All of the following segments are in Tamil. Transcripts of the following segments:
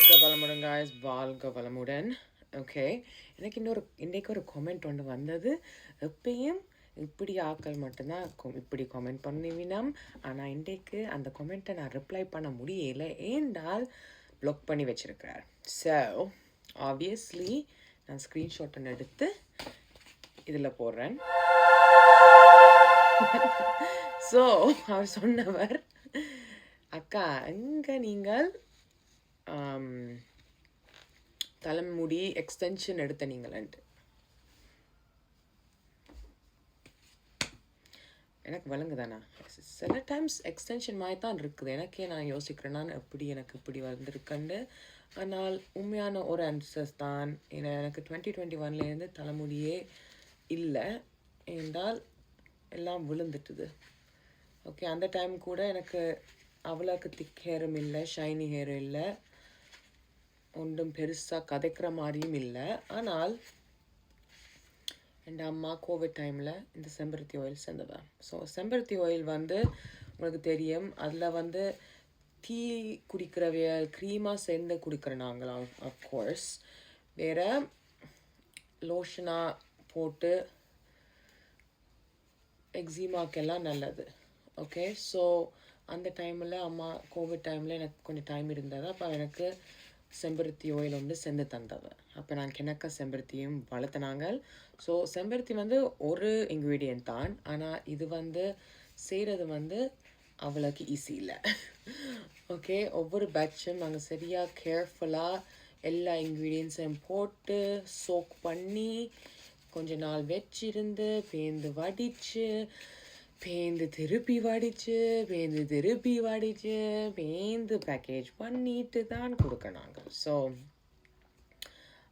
வாழ்க வளமுடன் guys, வாழ்க வளமுடன். ஓகே, எனக்கு இன்றைக்கு ஒரு கமெண்ட் ஒன்று வந்தது. எப்பயும் இப்படி ஆக்கள் மட்டும்தான் இப்படி கமெண்ட் பண்ணுவினம். ஆனால் இன்றைக்கு அந்த கமெண்ட்டை நான் ரிப்ளை பண்ண முடியலை, ஏண்டால் ப்ளாக் பண்ணி வச்சிருக்கிறார். ஸோ ஆப்வியஸ்லி நான் ஸ்க்ரீன்ஷாட்டை எடுத்து இதில் போடுறேன். ஸோ அவர் சொன்னவர், அக்கா எங்கே நீங்கள் தலைமுடி எக்ஸ்டென்ஷன் எடுத்த நீங்களன்ட்டு. எனக்கு விளங்குதானா? சில டைம்ஸ் எக்ஸ்டென்ஷன் மாதிரி தான் இருக்குது. எனக்கே நான் யோசிக்கிறேன்னா எப்படி எனக்கு இப்படி வந்திருக்கண்டு. ஆனால் உண்மையான ஒரு ஆன்சர்ஸ் தான். எனக்கு 2021 தலைமுடியே இல்லை, என்றால் எல்லாம் விழுந்துட்டுது. ஓகே, அந்த டைம் கூட எனக்கு அவ்வளோக்கு திக் ஹேரும் இல்லை, ஷைனி ஹேரும் இல்லை, ஒன்றும் பெருசாக கதைக்கிற மாதிரியும் இல்லை. ஆனால் என் அம்மா கோவிட் டைமில் இந்த செம்பருத்தி ஆயில் சேர்ந்தவன். ஸோ செம்பருத்தி ஆயில் உங்களுக்கு தெரியும், அதில் டீ குடிக்கிறவைய க்ரீமாக சேர்ந்து குடிக்கிற நாங்கள். அஃப்கோர்ஸ் வேறு லோஷனாக போட்டு எக்ஸிமாக்கெல்லாம் நல்லது. ஓகே, ஸோ அந்த டைமில் அம்மா கோவிட் டைமில் எனக்கு கொஞ்சம் டைம் இருந்தது. அப்போ எனக்கு செம்பருத்தி ஆயில் ஒன்று செஞ்சு தந்தவ. அப்போ நான் கிணக்க செம்பருத்தியும் வளர்த்தினாங்க. ஸோ செம்பருத்தி ஒரு இன்க்ரீடியன்ட் தான், ஆனால் இது செய்கிறது அவ்வளோக்கு ஈஸி இல்லை. ஓகே, ஒவ்வொரு பேட்சும் நாங்கள் சரியாக கேர்ஃபுல்லாக எல்லா இன்க்ரீடியன்ஸையும் போட்டு சோக் பண்ணி கொஞ்ச நாள் வச்சிருந்து பேந்து வடித்து திருப்பி வடித்து பேந்து பேக்கேஜ் பண்ணிட்டு தான் கொடுக்கணாங்க. ஸோ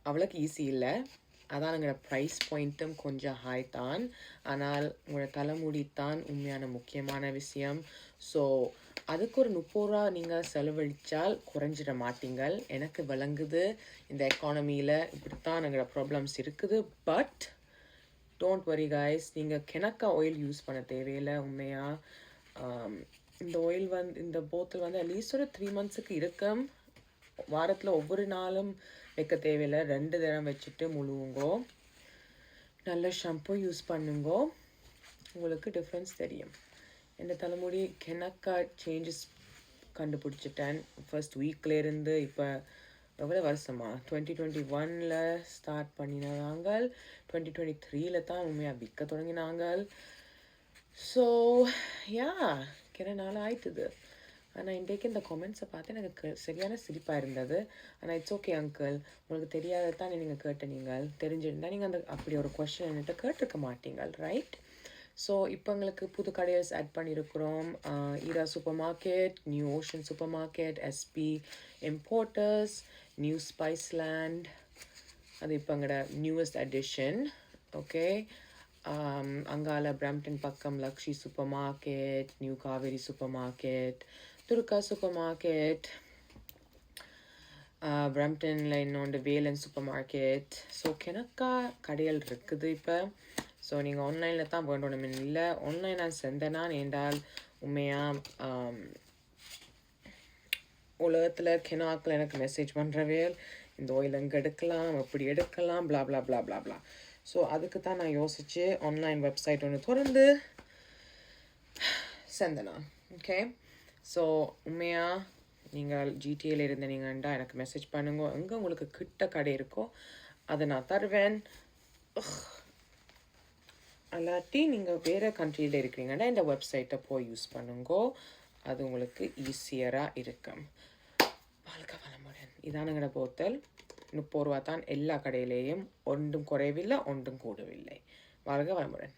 அவ்வளோக்கு ஈஸி இல்லை. அதான் எங்களோட ப்ரைஸ் பாயிண்ட்டும் கொஞ்சம் ஹை தான். ஆனால் உங்களோட தலைமுடி தான் உண்மையான முக்கியமான விஷயம். ஸோ அதுக்கு ஒரு 30 ரூபா நீங்கள் செலவழித்தால் குறைஞ்சிட மாட்டீங்கள். எனக்கு விளங்குது இந்த எக்கானமியில் இப்படித்தான் எங்களோட ப்ராப்ளம்ஸ் இருக்குது. பட் டோன்ட் வரி கைஸ், நீங்கள் கிணக்கா ஆயில் யூஸ் பண்ண தேவையில்லை. உண்மையாக இந்த ஆயில் இந்த போத்தல் அட்லீஸ்ட் ஒரு 3 months இருக்கும். வாரத்தில் ஒவ்வொரு நாளும் வைக்க தேவையில்லை, 2 தடவை வச்சுட்டு முழுவுங்கோ. நல்ல ஷாம்பு யூஸ் பண்ணுங்கோ, உங்களுக்கு டிஃப்ரென்ஸ் தெரியும். இந்த தலைமுடி கிணக்கா சேஞ்சஸ் கண்டுபிடிச்சிட்டேன். ஃபர்ஸ்ட் வீக்லேருந்து இப்போ எவ்வளோ வருஷமா 2021 ஸ்டார்ட் பண்ணினாங்க, 2023 தான் உண்மையாக விற்க தொடங்கினாங்க. ஸோ கிற நாள் ஆயிட்டுது. ஆனால் இன்றைக்கு இந்த கமெண்ட்ஸை பார்த்து எனக்கு சரியான சிரிப்பாக இருந்தது. ஆனால் இட்ஸ் ஓகே அங்கிள், உங்களுக்கு தெரியாததான் நீங்கள் கேட்டீங்க. தெரிஞ்சிருந்தால் நீங்கள் அப்படி ஒரு கொஸ்டின் என்கிட்ட கேட்டிருக்க மாட்டீங்க, ரைட்? ஸோ இப்போ எங்களுக்கு புது கடைஸ் ஆட் பண்ணியிருக்கிறோம். Eera super market, new ocean super market, SP importers, new Spiceland, அது இப்போ எங்களோட நியூவஸ்ட் அடிஷன். ஓகே, அங்கால பிராம்டன் பக்கம் Lakshmi super market, new Kaveri super market, Durga super market, பிராம்டனில் இன்னொன்று வேலன் சூப்பர் மார்க்கெட். ஸோ கிணக்கா கடைகள் இருக்குது இப்போ. ஸோ நீங்கள் ஆன்லைனில் தான் வேண்டணும் இல்லை, ஆன்லைன் நான் செஞ்சேன்னா என்றால் உண்மையாக உலகத்தில் கிணாக்கள் எனக்கு மெசேஜ் பண்ணுறவே இந்த ஆயில் எங்கே எடுக்கலாம், எப்படி எடுக்கலாம், பிளா பிளா பிளா பிளா பிளா. ஸோ அதுக்கு தான் நான் யோசித்து ஆன்லைன் வெப்சைட் ஒன்று திறந்து செந்தனா. ஓகே, ஸோ உண்மையாக நீங்கள் ஜிடிஏல இருந்தீங்கன்னா எனக்கு மெசேஜ் பண்ணுங்க. எங்கே உங்களுக்கு கிட்ட கடை இருக்கோ அதை நான் தருவேன். அல்லாட்டி நீங்கள் வேறு கண்ட்ரியில் இருக்கிறீங்கன்னா இந்த வெப்சைட்டை போய் யூஸ் பண்ணுங்கோ, அது உங்களுக்கு ஈஸியராக இருக்கும். வாழ்க வளமுடன். இதான் எங்களோட போத்தல். 30 ரூபா தான் எல்லா கடையிலேயும். ஒன்றும் குறைவில்லை, ஒன்றும் கூடவில்லை. வாழ்க வளமுடன்.